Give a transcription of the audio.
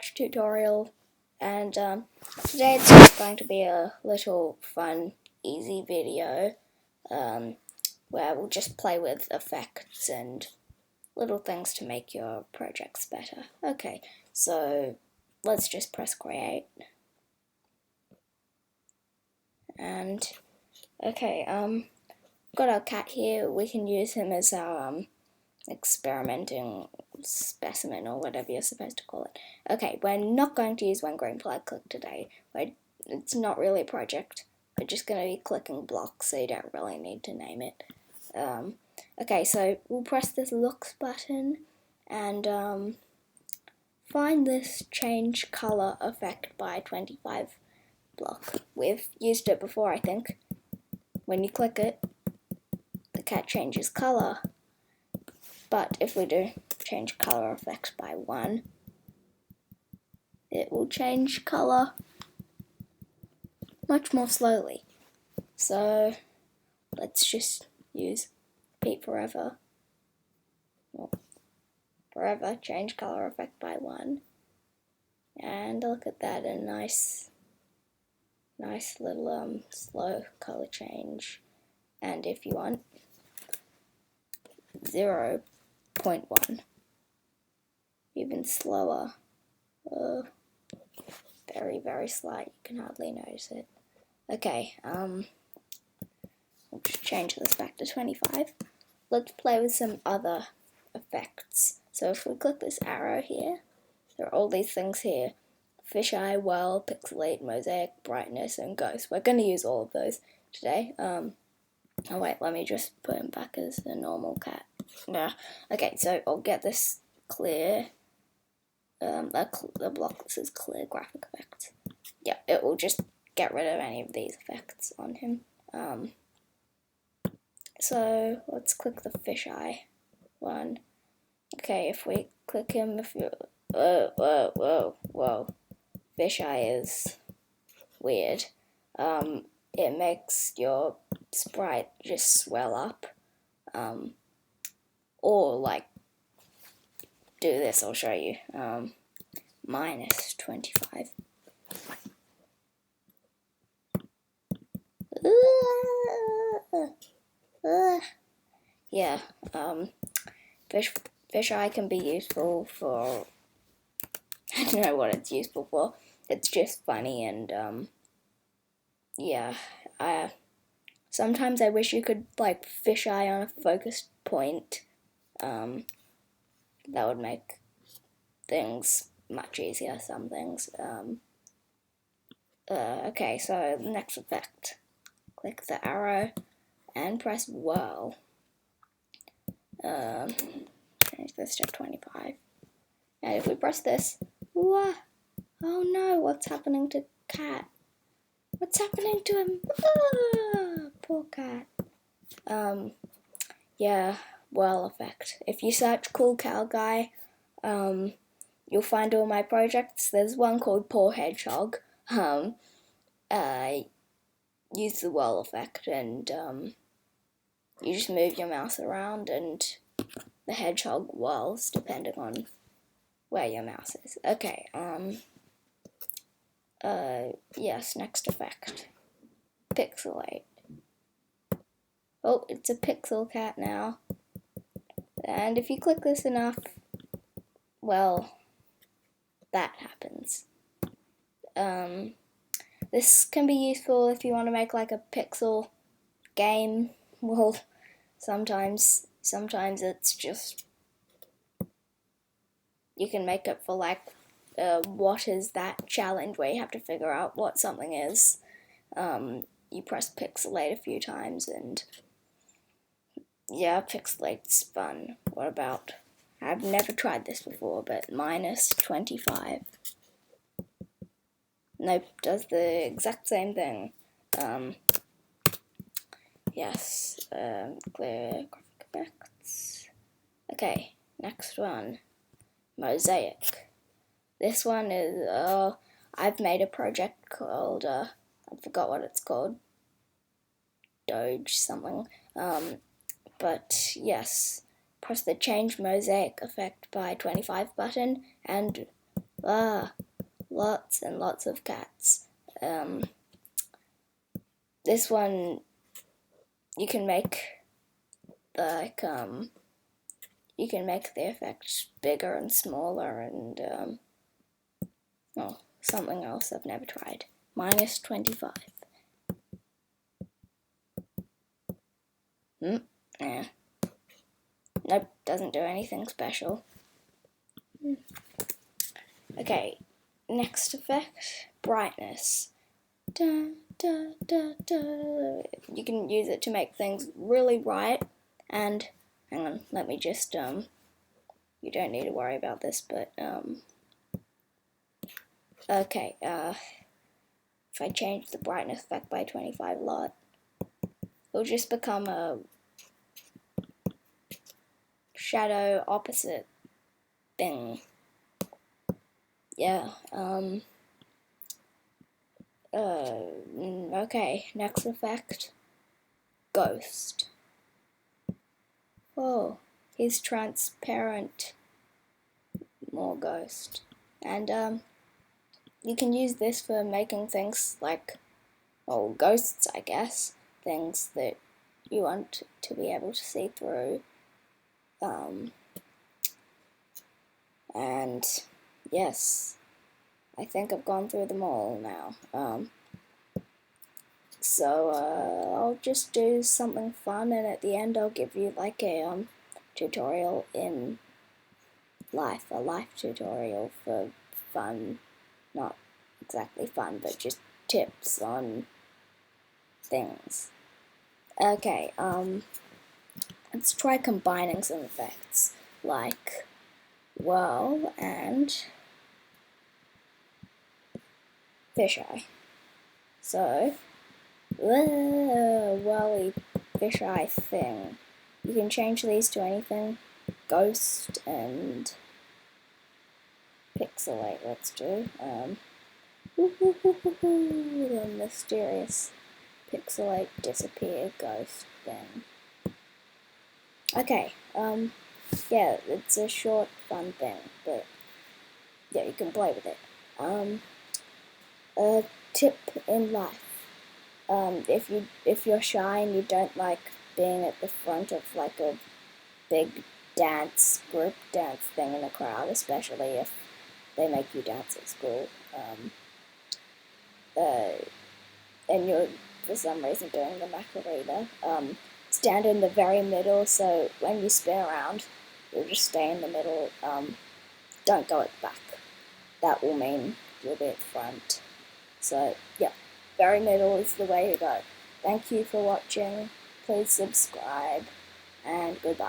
tutorial, and today it's going to be a little fun, easy video where we'll just play with effects and little things to make your projects better. Okay, so let's just press create. And okay, got our cat here. We can use him as our experimenting specimen or whatever you're supposed to call it. Okay, we're not going to use one green flag click today. It's not really a project. We're just going to be clicking blocks, so you don't really need to name it. Okay, so we'll press this looks button and find this change color effect by 25 block. We've used it before, I think. When you click it, the cat changes color. But if we do change color effects by 1, it will change color much more slowly. So let's just use repeat forever. Well, forever change color effect by 1. And look at that, a nice little slow color change. And if you want 0.1, even slower, very slight, you can hardly notice it. Okay, we'll just change this back to 25. Let's play with some other effects. So if we click this arrow here, there are all these things here: fisheye, whirl, pixelate, mosaic, brightness, and ghost. We're going to use all of those today. Oh wait, let me just put him back as a normal cat. Yeah. Okay, so I'll get this clear. The block that says clear graphic effects. Yeah, it will just get rid of any of these effects on him. So let's click the fisheye one. Okay, if we click him, whoa. Fisheye is weird. It makes your sprite just swell up. Or like do this, I'll show you. Minus 25. Yeah, fisheye can be useful for, I don't know what it's useful for. It's just funny, and yeah, sometimes I wish you could like fisheye on a focused point. That would make things much easier, some things. Okay, so next effect. Click the arrow and press whirl. Change this to 25. And if we press this, oh no, what's happening to cat? What's happening to him? Poor cat. Yeah, whirl effect. If you search cool cow guy, you'll find all my projects. There's one called Poor Hedgehog. Use the whirl effect, and you just move your mouse around and the hedgehog whirls depending on where your mouse is. Okay, yes, next effect. Pixelate. Oh, it's a pixel cat now. And if you click this enough, well, that happens. This can be useful if you want to make like a pixel game. Well, sometimes it's just, you can make it for like what is that challenge where you have to figure out what something is. You press pixelate a few times and yeah, pixelate's fun. What about, I've never tried this before, but minus 25. Nope, does the exact same thing. Yes, clear graphic effects. Okay, next one, mosaic. This one is, I've made a project called, I forgot what it's called, Doge something, but yes, press the change mosaic effect by 25 button, and Lots and lots of cats. This one you can make you can make the effect bigger and smaller and something else I've never tried. -25. Yeah. Nope, doesn't do anything special. Okay, next effect, brightness. Da, da, da, da. You can use it to make things really bright, and hang on, let me just you don't need to worry about this, but okay, if I change the brightness effect by 25 a lot, it'll just become a shadow opposite thing. Yeah, okay, next effect, ghost. Oh, he's transparent, more ghost. And you can use this for making things like, ghosts, I guess, things that you want to be able to see through. And yes, I think I've gone through them all now. So I'll just do something fun, and at the end I'll give you like a tutorial in life, a life tutorial for fun, not exactly fun, but just tips on things. Okay, let's try combining some effects, like whirl and fisheye. So, whirly fisheye thing. You can change these to anything. Ghost and pixelate, let's do. The mysterious pixelate disappear ghost thing. Okay, yeah, it's a short, fun thing, but yeah, you can play with it. A tip in life. If you're shy and you don't like being at the front of like a big group dance thing in a crowd, especially if they make you dance at school, and you're for some reason doing the Macarena, stand in the very middle, so when you spin around, you'll just stay in the middle. Don't go at the back. That will mean you'll be at the front. So yeah, very middle is the way to go. Thank you for watching. Please subscribe, and goodbye.